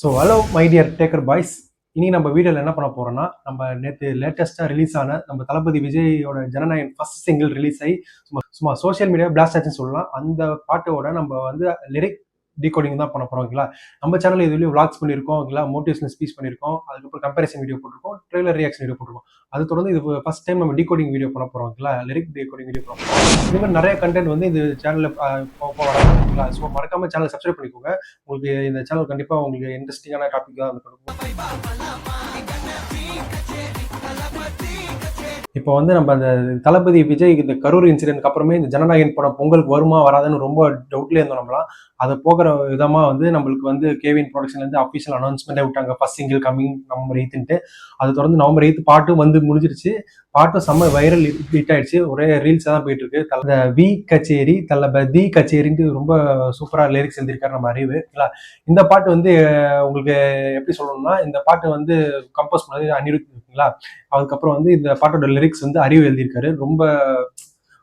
So hello my dear taker boys. இனி நம்ம வீடியோவில் என்ன பண்ண போறோம்னா, நம்ம நேற்று லேட்டஸ்ட்டாக ரிலீஸ் ஆன நம்ம தளபதி விஜயோட ஜனநாயகன் ஃபர்ஸ்ட் சிங்கிள் ரிலீஸ் ஆகி சும்மா சும்மா சோஷியல் மீடியா பிளாஸ்ட் ஆச்சுன்னு சொல்லலாம். அந்த பாட்டோட நம்ம வந்து லிரிக் டீகோடிங் தான் பண்ண போறோம். ஓகேங்களா, நம்ம சேனல் இதுலேயும் விளாக்ஸ் பண்ணியிருக்கோம். ஓகேங்களா, மோட்டிவேஷனல் ஸ்பீச் பண்ணியிருக்கோம். அதுக்கப்புறம் கம்பேரிசன் வீடியோ போட்டிருக்கோம், ட்ரெய்லர் ரியாக்ஷன் வீடியோ போட்டிருக்கோம். அது தொடர்ந்து இது ஃபர்ஸ்ட் டைம் நம்ம டீகோடிங் வீடியோ பண்ண போறோம். ஓகேங்களா, லிரிக் டீகோடிங் வீடியோ பண்ண போறோம். இது மாதிரி நிறைய கண்டென்ட் வந்து இந்த சேனலில் வராதுங்களா. ஸோ மறக்காம சேனல் சப்ஸ்கிரைப் பண்ணிக்கோங்க. உங்களுக்கு இந்த சேனல் கண்டிப்பாக உங்களுக்கு இன்ட்ரெஸ்டிங்கான டாபிக் தான் இருக்கும். இப்போ வந்து நம்ம அந்த தளபதி விஜய் இந்த கரூர் இன்சிடென்ட்க்கு அப்புறமே இந்த ஜனநாயகன் படம் பொங்கலுக்கு வருமா வராதுன்னு ரொம்ப டவுட்லேயே இருந்தோம் நம்மளாம். அதை போகிற விதமா வந்து நம்மளுக்கு வந்து கேவின் ப்ரொடக்ஷன்லேருந்து அஃபிஷியல் அனௌன்ஸ்மெண்ட்டே விட்டாங்க, ஃபர்ஸ்ட் சிங்கிள் கம்மிங் நவம்பர் 8ன்ட்டு. அது தொடர்ந்து நவம்பர் 8 பாட்டும் வந்து முடிஞ்சிருச்சு. பாட்டும் செம்ம வைரல் ஹிட் ஆயிடுச்சு. ஒரே ரீல்ஸாக தான் போயிட்டு இருக்கு. அந்த வி கச்சேரி தளபதி கச்சேரின்ட்டு ரொம்ப சூப்பராக லிரிக்ஸ் எழுதியிருக்காரு நம்ம அறிவு. இந்த பாட்டு வந்து உங்களுக்கு எப்படி சொல்லணும்னா, இந்த பாட்டு வந்து கம்போஸ் பண்ணது அனிருத். இருக்குங்களா, அதுக்கப்புறம் வந்து இந்த பாட்டோட லிரிக்ஸ் வந்து அறிவு எழுதியிருக்காரு. ரொம்ப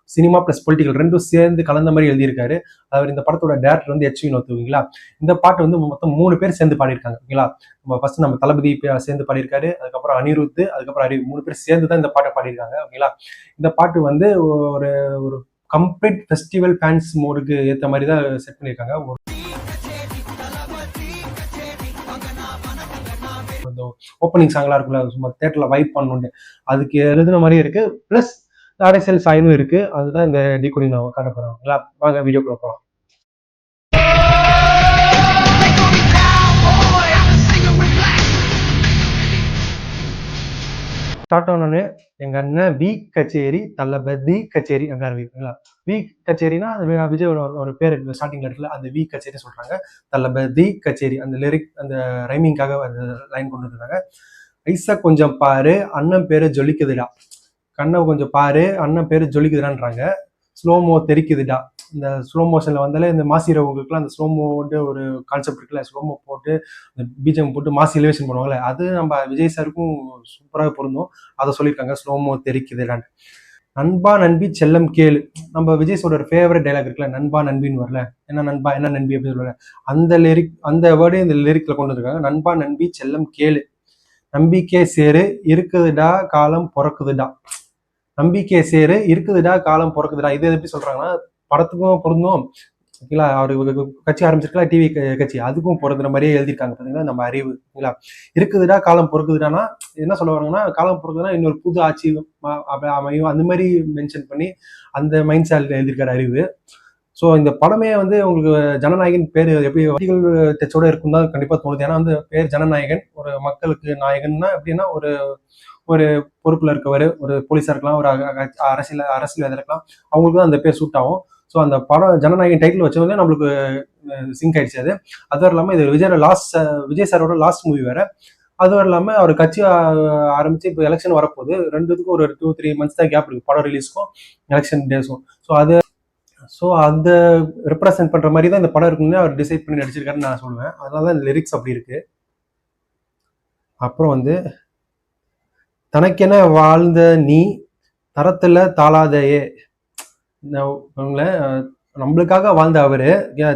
சினிமா பிளஸ் பொலிட்டிக்கல் ரெண்டும் சேர்ந்து கலந்த மாதிரி எழுதியிருக்காரு. அவர் இந்த படத்தோட டேரக்டர் வந்து எச் வினோத். ஓகேங்களா, இந்த பாட்டு வந்து மொத்தம் 3 பேர் சேர்ந்து பாடியிருக்காங்க. ஓகேங்களா, நம்ம தளபதி சேர்ந்து பாடியிருக்காரு, அதுக்கப்புறம் அனிருத், அதுக்கப்புறம் அறிவு, 3 பேர் சேர்ந்து தான் இந்த பாட்டை பாடியிருக்காங்க. ஓகேங்களா, இந்த பாட்டு வந்து ஒரு ஒரு கம்ப்ளீட் ஃபெஸ்டிவல் ஃபேன்ஸ் மோடுக்கு ஏற்ற மாதிரி தான் செட் பண்ணியிருக்காங்க. ஓப்பனிங் சாங்லாம் இருக்குல்ல, சும்மா தேட்டர்ல வைப் பண்ணணும்னு அதுக்கு எழுதுன மாதிரி இருக்கு. பிளஸ் அரசியல் சாயலும் இருக்கு. அதுதான் இந்த டீகோடிங் நான் காட்ட போறேன். வாங்க வீடியோக்குள்ள போகலாம். ஸ்டார்ட் ஆனோடனே எங்க அண்ணன் வி கச்சேரி தளபதி கச்சேரி அங்க ஆரம்பிக்குங்களா. வி கச்சேரினா விஜய் ஒரு பேர் ஸ்டார்டிங்ல இருக்குல்ல, அந்த வி கச்சேரி சொல்றாங்க. தளபதி கச்சேரி அந்த லிரிக் அந்த ரைமிங்காக அந்த லைன் கொண்டு வந்தாங்க. ஐசா கொஞ்சம் பாரு அண்ணன் பேரு ஜொலிக்குதுடா, கண்ணை கொஞ்சம் பாரு அண்ணன் பேரு ஜொலிக்குதுடான்றாங்க. ஸ்லோமோ தெரிக்குதுடா. இந்த ஸ்லோ மோஷன்ல வந்தாலே இந்த மாசிரவங்களுக்குலாம் அந்த ஸ்லோமோட்டு ஒரு கான்செப்ட் இருக்குல்ல, ஸ்லோமோ போட்டு இந்த பிஜிஎம் போட்டு மாசி எலிவேஷன் பண்ணுவாங்கல்ல, அது நம்ம விஜய் சாருக்கும் சூப்பராக பொருந்தும். அதை சொல்லியிருக்காங்க, ஸ்லோமோ தெரிக்குதுடான்னு. நண்பா நண்பி செல்லம் கேளு, நம்ம விஜய் சாரோட ஒரு ஃபேவரட் டைலாக் இருக்குல்ல, நண்பா நண்பின்னு வரல, என்ன நண்பா என்ன நண்பி அப்படின்னு சொல்லல, அந்த லிரிக் அந்த வேர்டே இந்த லிரிக்ல கொண்டு வந்திருக்காங்க. நண்பா நண்பி செல்லம் கேளு, நம்பிக்கை சேரு இருக்குதுடா காலம் பிறக்குதுடா. நம்பிக்கை சேரு இருக்குதுடா காலம் பிறக்குதுடா. இது எப்படி சொல்றாங்கன்னா, படத்துக்கும் பொருந்தும். ஓகேங்களா, அவரு கட்சி ஆரம்பிச்சிருக்கலாம், டிவி கட்சி, அதுக்கும் பொருந்துற மாதிரியே எழுதியிருக்காங்க. பாத்தீங்கன்னா நம்ம அறிவு. ஓகேங்களா, இருக்குதுடா காலம் பொறுக்குதுடானா என்ன சொல்ல வராங்கன்னா, காலம் பொறுக்குதுன்னா இன்னொரு புது ஆட்சி அமையும் அந்த மாதிரி மென்ஷன் பண்ணி அந்த மைண்ட் செட்ல எழுதியிருக்காரு அறிவு. ஸோ இந்த படமே வந்து உங்களுக்கு ஜனநாயகன் பேர் எப்படி வரிகள் டச்சோட இருக்கும் தான் கண்டிப்பா தோணுது. ஏன்னா வந்து பேர் ஜனநாயகன், ஒரு மக்களுக்கு நாயகன்னா எப்படின்னா ஒரு ஒரு பொறுப்புல இருக்கவர், ஒரு போலீஸா இருக்கலாம், ஒரு அரசியல்வாதியா இருக்கலாம், அவங்களுக்கு தான் அந்த பேர் சூட் ஆகும். ஸோ அந்த படம் ஜனநாயகன் டைட்டில் வச்சவங்க நம்மளுக்கு சிங்க் ஆயிடுச்சு. அதுவும் இல்லாமல் இது விஜய் சாரோட லாஸ்ட் மூவி வேற. அதுவும் இல்லாமல் அவர் கட்சி ஆரம்பிச்சு இப்போ எலெக்ஷன் வரப்போகுது. ரெண்டுத்துக்கும் ஒரு 2-3 months தான் கேப் இருக்கு, படம் ரிலீஸ்க்கும் எலெக்ஷன் டேஸும். ஸோ அந்த ரெப்ரசென்ட் பண்ற மாதிரி தான் இந்த படம் இருக்குன்னு அவர் டிசைட் பண்ணி நடிச்சிருக்காருன்னு நான் சொல்லுவேன். அதனால தான் இந்த லிரிக்ஸ் அப்படி இருக்கு. அப்புறம் வந்து தனக்கென வாழ்ந்த நீ தரத்துல தாளாதையே, நம்மளுக்காக வாழ்ந்த அவரு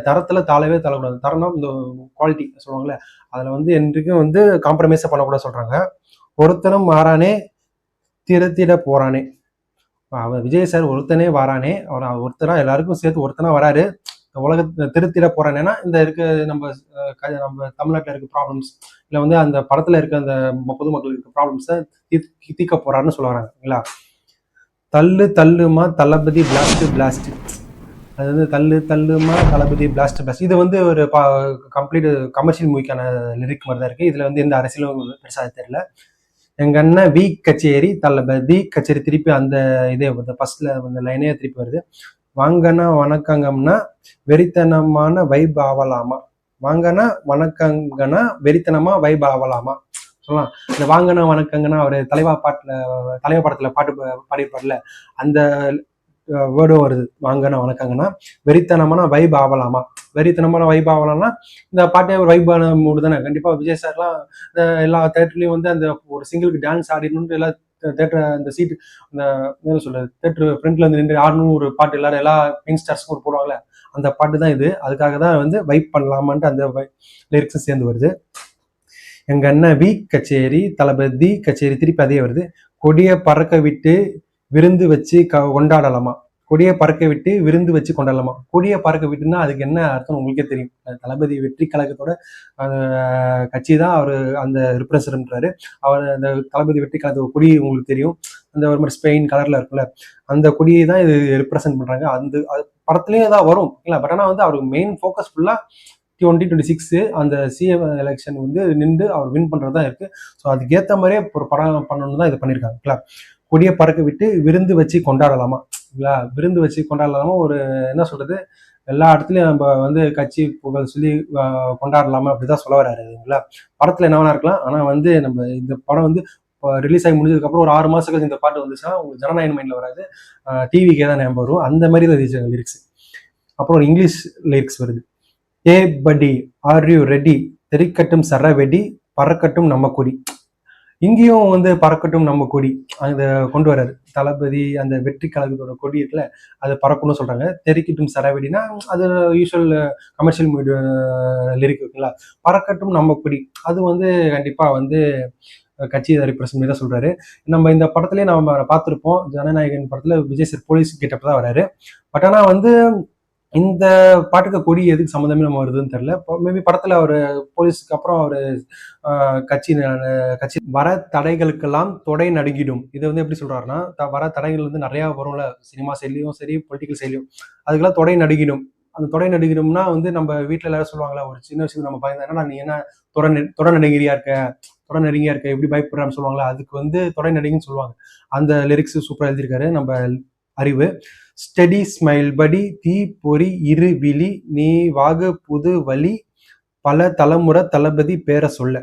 தரத்துல தாழவே தாழக்கூடாது. தரணும் இந்த குவாலிட்டி சொல்லுவாங்கல்ல, அதுல வந்து என்றைக்கும் வந்து காம்ப்ரமைஸா பண்ணக்கூடாது சொல்றாங்க. ஒருத்தனும் மாறானே திருத்திட போறானே. அவன் விஜய் சார் ஒருத்தனே வரானே, அவன் ஒருத்தனா எல்லாருக்கும் சேர்த்து ஒருத்தனா வராரு, உலகத்தை திருத்திட போறானேன்னா இந்த இருக்க நம்ம தமிழ்நாட்டில் இருக்க ப்ராப்ளம்ஸ் இல்லை வந்து அந்த படத்துல இருக்க அந்த பொதுமக்கள் இருக்க ப்ராப்ளம்ஸை தீர்க்க போறாருன்னு சொல்ல வராங்க. இல்லைங்களா, தள்ளு தள்ளுமா தளபதி பிளாஸ்ட் பிளாஸ்ட், அது வந்து தள்ளு தள்ளுமா தளபதி பிளாஸ்ட் பிளாஸ்ட், இது வந்து ஒரு கம்ப்ளீட் கமர்ஷியல் மூவிக்கான லிரிக் மாதிரி தான் இருக்கு. இதுல வந்து எந்த அரசியலும் பெருசாக தெரியல. எங்க அண்ணன் வி கச்சேரி தளபதி கச்சேரி, திருப்பி அந்த இதே ஃபர்ஸ்ட்ல அந்த லைனே திருப்பி வருது. வாங்கனா வணக்கங்கம்னா வெறித்தனமான வைப் ஆவலாமா, வாங்கனா வணக்கங்கன்னா வெறித்தனமா வைப் ஆவலாமா சொல்லலாம். இந்த வாங்கனா வணக்கங்கன்னா அவரு தலைவா படத்துல பாட்டு பாடியிருப்பார்ல, அந்த வேர்டும் வருது. வாங்கனா வணக்கங்கன்னா வெறித்தனமான வைப் ஆவலாமா. வெறித்தனமான வைப் ஆகலாம்னா இந்த பாட்டே ஒரு வைப்பான மூடு தானே. கண்டிப்பா விஜய் சார்லாம் எல்லா தேட்டர்லயும் வந்து அந்த ஒரு சிங்கிளுக்கு டான்ஸ் ஆடிடணும்னு எல்லா தேட்டர் அந்த சீட்டு அந்த என்ன சொல்றது தேட்டர் ஃப்ரண்ட்ல இருந்து நின்று ஆடணும் ஒரு பாட்டு எல்லாரும் எல்லா மெயின் ஸ்டார்ஸ்க்கும் ஒரு போடுவாங்கல்ல, அந்த பாட்டு தான் இது. அதுக்காக தான் வந்து வைப் பண்ணலாமான்ட்டு அந்த லிரிக்ஸும் சேர்ந்து வருது. எங்க அண்ணன் வி கச்சேரி தளபதி கச்சேரி, திருப்பி அதே வருது. கொடிய பறக்க விட்டு விருந்து வச்சு கொண்டாடலாமா. கொடியை பறக்க விட்டு விருந்து வச்சு கொண்டாடலாமா. கொடியை பறக்க விட்டுன்னா அதுக்கு என்ன அர்த்தம் உங்களுக்கே தெரியும். தளபதி வெற்றி கழகத்தோட கட்சி தான் அவர் அந்த ரிப்ரசன்ட்றாரு. அவர் அந்த தளபதி வெற்றி கழகத்தோட கொடி உங்களுக்கு தெரியும், அந்த ஒரு மாதிரி ஸ்பெயின் கலர்ல இருக்குல்ல, அந்த கொடியை தான் இது ரிப்ரசென்ட் பண்றாங்க. அந்த படத்துலயும் தான் வரும் இல்லை. பட் ஆனால் வந்து அவருக்கு மெயின் ஃபோக்கஸ் ஃபுல்லா 2026 அந்த சிஎம் எலெக்ஷன் வந்து நின்று அவர் வின் பண்றதுதான் இருக்கு. ஸோ அதுக்கேற்ற மாதிரியே ஒரு படம் பண்ணணும்னு தான் இது பண்ணியிருக்காங்க. கொடியை பறக்க விட்டு விருந்து வச்சு கொண்டாடலாமா. விருந்து வச்சு கொண்டாடலாமா. ஒரு என்ன சொல்றது, எல்லா இடத்துலயும் நம்ம வந்து கட்சி புகழ் சொல்லி கொண்டாடலாமா அப்படிதான் சொல்ல வராரு. படத்துல என்ன வேணா இருக்கலாம். ஆனா வந்து நம்ம இந்த படம் வந்து ரிலீஸ் ஆகி முடிஞ்சதுக்கு அப்புறம் ஒரு 6 மாசம் இந்த பாட்டு வந்துச்சுன்னா உங்களுக்கு ஜனநாயக மைண்ட்ல வராது, டிவிக்கே தான் ஞாபகம் வரும். அந்த மாதிரி தான் லிரிக்ஸ். அப்புறம் ஒரு இங்கிலீஷ் லிரிக்ஸ் வருது. ஏ படி ஆர் யூ ரெடி, தெரிக்கட்டும் சரவெடி, பறக்கட்டும் நம்ம கொடி. இங்கேயும் வந்து பறக்கட்டும் நம்ம கொடி அந்த கொண்டு வர்றாரு தளபதி. அந்த வெற்றி கழகத்தோட கொடி இருக்குல்ல, அது பறக்கணும்னு சொல்றாங்க. தெரிக்கட்டும் சரவெடினா அது யூஸ்வல் கமர்ஷியல் லிரிக் இருக்குங்களா. பறக்கட்டும் நம்ம கொடி அது வந்து கண்டிப்பா வந்து கட்சி ரிப்ரசன்ட் தான் சொல்றாரு. நம்ம இந்த படத்துலயே நம்ம பார்த்துருப்போம், ஜனநாயகன் படத்துல விஜய் சார் போலீஸ் கெட்டப் தான் வராரு. பட் ஆனா வந்து இந்த பாட்டுக்கு கொடி எதுக்கு சம்மந்தமே நம்ம வருதுன்னு தெரியல. மேபி படத்துல அவரு போலீஸ்க்கு அப்புறம் அவரு கட்சி வர தடைகளுக்கெல்லாம் தொடை நடுங்கிடும். இதை வந்து எப்படி சொல்றாருன்னா, வர தடைகள் வந்து நிறைய வரும்ல, சினிமா சைட்லயும் சரி பொலிட்டிக்கல் சைட்லயும், அதுக்கெல்லாம் தொடை நடுங்கிடும். அந்த தொடை நடுங்கிடும்னா வந்து நம்ம வீட்டுல எல்லாரும் சொல்லுவாங்களா, ஒரு சின்ன விஷயம் நம்ம பயந்தா நீ என்ன தொடை நடுங்கிறியா இருக்க, தொடை நடுங்கியா இருக்க, எப்படி பயப்படுறான்னு சொல்லுவாங்களா, அதுக்கு வந்து தொடை நடுங்கின்னு சொல்லுவாங்க. அந்த லிரிக்ஸ் சூப்பரா எழுதியிருக்காரு நம்ம அறிவு. ஸ்டெடி ஸ்மைல் படி தீ பொறி இரு விழி நீ வாக புது வழி பல தலைமுறை தளபதி பேரை சொல்ல.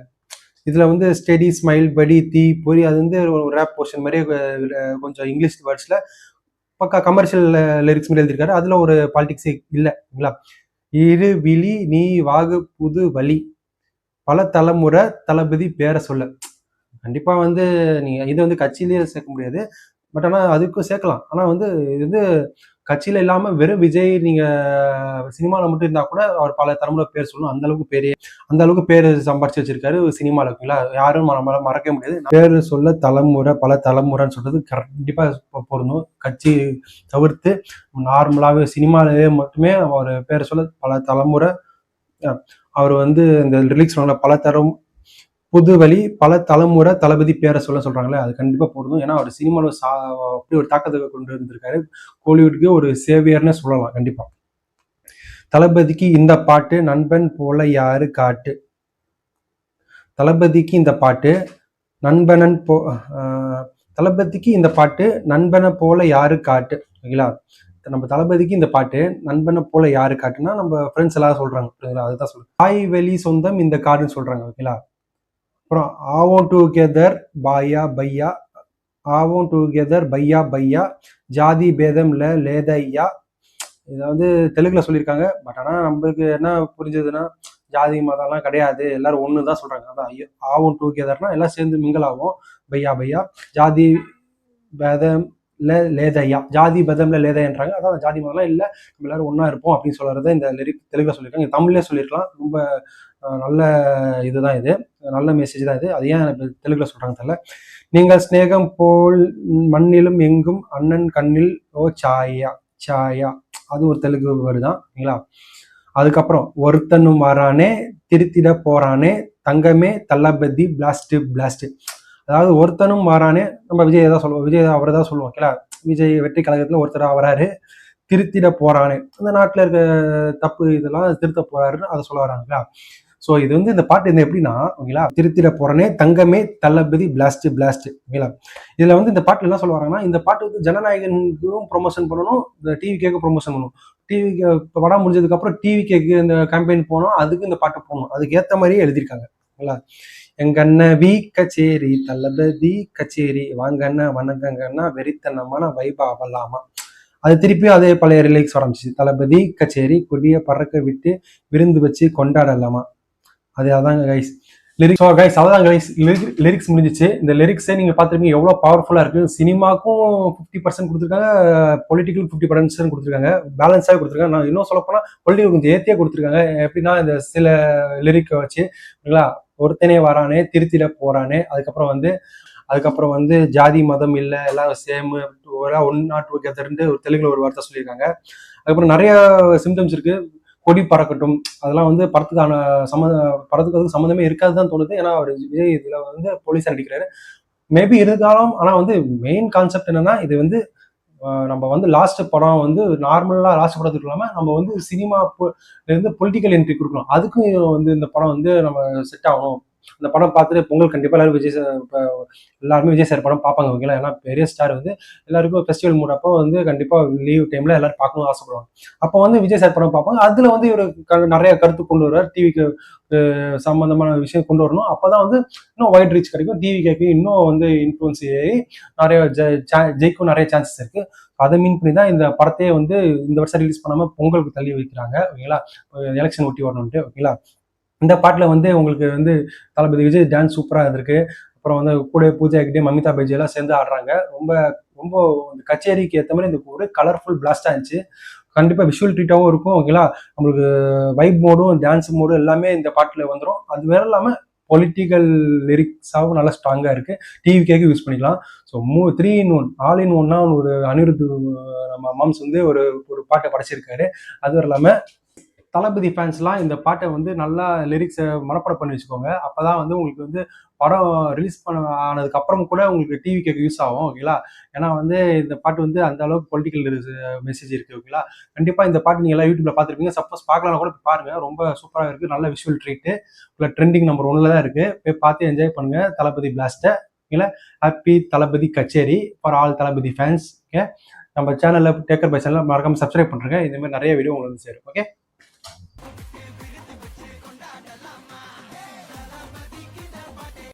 இதுல வந்து ஸ்டெடி ஸ்மைல் படி தீ பொறி அது வந்து ஒரு ரேப் போர்ஷன் மாதிரி கொஞ்சம் இங்கிலீஷ் வேர்ட்ஸ்ல பக்கா கமர்ஷியல் லிரிக்ஸ் மாதிரி எழுதியிருக்காரு. அதுல ஒரு பாலிடிக்ஸே இல்லைங்களா. இரு விழி நீ வாகு புது வழி பல தலைமுறை தளபதி பேரை சொல்ல. கண்டிப்பா வந்து நீங்க இது வந்து கட்சியிலேயே சேர்க்க முடியாது. பட் ஆனா அதுக்கும் சேர்க்கலாம். ஆனா வந்து இது வந்து கட்சியில இல்லாம வெறும் விஜய் நீங்க சினிமாவில் மட்டும் இருந்தா கூட அவர் பல தலைமுறை பேர் சொல்லணும். அந்த அளவுக்கு பேர் சம்பாரிச்சு வச்சிருக்காரு சினிமாவில். இருக்குங்களா, யாரும் மறக்க முடியாது. பேர் சொல்ல தலைமுறை பல தலைமுறைன்னு சொல்றது கண்டிப்பா பொருந்தும். கட்சி தவிர்த்து நார்மலாவே சினிமாவே மட்டுமே அவர் பேர் சொல்ல பல தலைமுறை. அவர் வந்து இந்த ரிலீக்ஸ் பல தரம் புது வழி பல தலைமுறை தளபதி பேரை சொல்றாங்களே, அது கண்டிப்பா பொருந்தும். ஏன்னா அவர் சினிமாவில் அப்படி ஒரு தாக்கத்தை கொண்டு இருந்திருக்காரு. கோலிவுட்க்கு ஒரு சேவியர்னு சொல்லலாம் கண்டிப்பா. தளபதிக்கு இந்த பாட்டு நண்பன் போல யாரு காட்டு. தளபதிக்கு இந்த பாட்டு தளபதிக்கு இந்த பாட்டு நண்பனை போல யாரு காட்டு. ஓகேங்களா, நம்ம தளபதிக்கு இந்த பாட்டு நண்பனை போல யாரு காட்டுன்னா நம்ம ஃப்ரெண்ட்ஸ் எல்லாம் சொல்றாங்க. அதுதான் சொல்றேன். தாய் வெளி சொந்தம் இந்த காடுன்னு சொல்றாங்க. ஓகேங்களா, அப்புறம் ஆவோம் டுகெதர் பாயா பையா, ஆவோம் டுகெதர் பையா பையா, ஜாதி பேதம் லேதையா. இதை வந்து தெலுங்குல சொல்லியிருக்காங்க. பட் ஆனால் நம்மளுக்கு என்ன புரிஞ்சதுன்னா, ஜாதி மதம்லாம் கிடையாது, எல்லாரும் ஒன்று தான் சொல்றாங்க. அதான் ஆவோம் டுகெதர்னா எல்லாம் சேர்ந்து மிங்கல் ஆகும். பையா பையா, ஜாதி பேதம் லேதையா, ஜாதி பேதம்ல லேதையன்றாங்க. அதான் ஜாதி மதம்லாம் இல்லை, நம்ம எல்லாரும் ஒன்றா இருப்போம் அப்படின்னு சொல்றத இந்த லிரிக் தெலுங்குல சொல்லியிருக்காங்க. தமிழ்லேயே சொல்லியிருக்கலாம். ரொம்ப நல்ல இதுதான் இது, நல்ல மெசேஜ் தான் இது. அது ஏன் தெலுங்குல சொல்றாங்க தெரியல. நீங்கள் ஸ்நேகம் போல் மண்ணிலும் எங்கும் அண்ணன் கண்ணில் ஓ சாயா சாயா, அது ஒரு தெலுங்கு வேர்டு தான். ஓகேங்களா. அதுக்கப்புறம் ஒருத்தனும் வரானே திருத்திட போறானே தங்கமே தளபதி பிளாஸ்ட் பிளாஸ்ட். அதாவது ஒருத்தனும் வரானே நம்ம விஜய் தான் சொல்லுவோம், விஜய் அவரை தான் சொல்லுவோம். ஓகேங்களா, விஜய் வெற்றி கழகத்துல ஒருத்தரா வராரு, திருத்திட போறானே, இந்த நாட்டுல இருக்க தப்பு இதெல்லாம் திருத்த போறாருன்னு அதை சொல்ல வராங்களா. ஸோ இது வந்து இந்த பாட்டு இது எப்படின்னா, ஓகேங்களா, திருத்திட போறனே தங்கமே தளபதி பிளாஸ்ட் பிளாஸ்ட். ஓகேங்களா, இதுல வந்து இந்த பாட்டுல என்ன சொல்ல வராங்கன்னா, இந்த பாட்டு வந்து ஜனநாயகனுக்கும் ப்ரொமோஷன் பண்ணணும், இந்த டிவி கேக்கு ப்ரொமோஷன் பண்ணணும். டிவி படம் முடிஞ்சதுக்கு அப்புறம் டிவி கேக்கு இந்த கேம்பெயின் போனோம், அதுக்கு இந்த பாட்டு போகணும். அதுக்கு ஏற்ற மாதிரியே எழுதியிருக்காங்க. ஓகேங்களா, எங்க அண்ணன் வி கச்சேரி தளபதி கச்சேரி வாங்க அண்ணா வணக்கங்கன்னா வெறித்தனமான வைபா அவலாமா. அது திருப்பியும் அதே பழைய ரிலீக்ஸ் ஆரம்பிச்சு, தளபதி கச்சேரி கொடிய பறக்க விட்டு விருந்து வச்சு கொண்டாடலாமா. அது அதாங்க கைஸ் லிரிக்ஸ். ஸோ கைஸ் அதான் கைஸ் லிரிக்ஸ் முடிஞ்சிச்சு. இந்த லிரிக்ஸே நீங்க பார்த்துருப்பீங்க எவ்வளோ பவர்ஃபுல்லா இருக்கு. சினிமாக்கும் 50% கொடுத்துருக்காங்க, பொலிட்டிக்கல் 50% கொடுத்துருக்காங்க, பேலன்ஸாக கொடுத்துருக்காங்க. நான் இன்னும் சொல்ல போனா பொலிட்டிக்கல் கொஞ்சம் ஏற்றியே கொடுத்துருக்காங்க. எப்படின்னா இந்த சில லிரிக்கை வச்சு, ஓகேங்களா, ஒருத்தனே வரானே திருத்திட போறானே, அதுக்கப்புறம் வந்து ஜாதி மதம் இல்லை எல்லாரும் சேம் ஒன் நாட் டுகெதர்ன்னு ஒரு தெலுங்குல ஒரு வார்த்தை சொல்லியிருக்காங்க. அதுக்கப்புறம் நிறைய சிம்டம்ஸ் இருக்கு. கொடி பறக்கட்டும், அதெல்லாம் வந்து படத்துக்கு வந்து சம்மந்தமே இருக்காதுதான் தோணுது. ஏன்னா அவர் விஜய் இதுல வந்து போலீஸா நடிக்கிறாரு. மேபி இருந்தாலும் ஆனா வந்து மெயின் கான்செப்ட் என்னன்னா, இது வந்து நம்ம வந்து லாஸ்ட் படம் வந்து நார்மலா லாஸ்ட் படத்துக்கு இல்லாம நம்ம வந்து சினிமா இருந்து பொலிட்டிக்கல் என்ட்ரி கொடுக்கணும். அதுக்கும் வந்து இந்த படம் வந்து நம்ம செட் ஆகணும். இந்த படம் பார்த்துட்டு பொங்கல் கண்டிப்பா எல்லாரும் விஜய் சார் எல்லாருமே விஜய் சார் படம் பார்ப்பாங்க. ஓகேங்களா, ஏன்னா பெரிய ஸ்டார் வந்து எல்லாருக்கும் ஃபெஸ்டிவல் மூட் அப்போ வந்து கண்டிப்பா லீவ் டைம்ல எல்லாரும் பார்க்கணும்னு ஆசைப்படுவாங்க. அப்போ வந்து விஜய் சார் படம் பார்ப்பாங்க. அதுல வந்து இவர் நிறைய கருத்து கொண்டு வருவார். டிவிக்கு சம்பந்தமான விஷயம் கொண்டு வரணும். அப்பதான் வந்து இன்னும் வைட் ரீச் கிடைக்கும். டிவி கேக்கு இன்னும் வந்து இன்ஃபுளுன்ஸ் ஆகி நிறைய ஜெயிக்கும் நிறைய சான்சஸ் இருக்கு. அதை மீன் பண்ணி தான் இந்த படத்தையே வந்து இந்த வருஷம் ரிலீஸ் பண்ணாம பொங்கலுக்கு தள்ளி வைக்கிறாங்க. ஓகேங்களா, எலெக்ஷன் ஒட்டி வரணும்ட்டு. ஓகேங்களா, இந்த பாட்டுல வந்து உங்களுக்கு வந்து தளபதி விஜய் டான்ஸ் சூப்பரா இருந்திருக்கு. அப்புறம் வந்து கூட பூஜா கிட்டே மமிதா பைஜி எல்லாம் சேர்ந்து ஆடுறாங்க. ரொம்ப ரொம்ப கச்சேரிக்கு ஏற்ற மாதிரி இந்த ஒரு கலர்ஃபுல் பிளாஸ்டா இருந்துச்சு. கண்டிப்பா விஷுவல் ட்ரீட்டாவும் இருக்கும். ஓகேங்களா, நம்மளுக்கு வைப் மோடும் டான்ஸ் மோடும் எல்லாமே இந்த பாட்டுல வந்துடும். அது வேற இல்லாம பொலிட்டிக்கல் லிரிக்ஸாகவும் நல்லா ஸ்ட்ராங்கா இருக்கு. டிவி கேக்கு யூஸ் பண்ணிக்கலாம். ஸோ 3 in 1 ஆல் இன் ஒன்னா ஒரு அனிருத் நம்ம மாம்ஸ் வந்து ஒரு ஒரு பாட்டை படைச்சிருக்காரு. அது இல்லாம தளபதி ஃபேன்ஸ்லாம் இந்த பாட்டை வந்து நல்லா லிரிக்ஸை மனப்பாடம் பண்ணி வச்சுக்கோங்க. அப்பதான் வந்து உங்களுக்கு வந்து படம் ரிலீஸ் ஆனதுக்கு அப்புறம் கூட உங்களுக்கு டிவி கேட்க யூஸ் ஆகும். ஓகேங்களா, ஏன்னா வந்து இந்த பாட்டு வந்து அந்த அளவுக்கு பொலிட்டிக்கல் மெசேஜ் இருக்கு. ஓகேங்களா, கண்டிப்பா இந்த பாட்டு நீங்க எல்லாம் யூடியூப்ல பார்த்துருப்பீங்க. சப்போஸ் பார்க்கலாம் கூட பாருங்க, ரொம்ப சூப்பரா இருக்கு. நல்ல விஷுவல் ட்ரீட் ட்ரெண்டிங் நம்பர் 1ல தான் இருக்கு. போய் பார்த்து என்ஜாய் பண்ணுங்க தளபதி பிளாஸ்ட. ஓகேங்களா, ஹாப்பி தளபதி கச்சேரி for all Thalapathy fans. Okay, நம்ம சேனல்ல டேக்கர் பை சேனல் மறக்காம சப்ஸ்கிரைப் பண்ணுங்க. இந்த மாதிரி நிறைய வீடியோ உங்களுக்கு சேரும். ஓகே.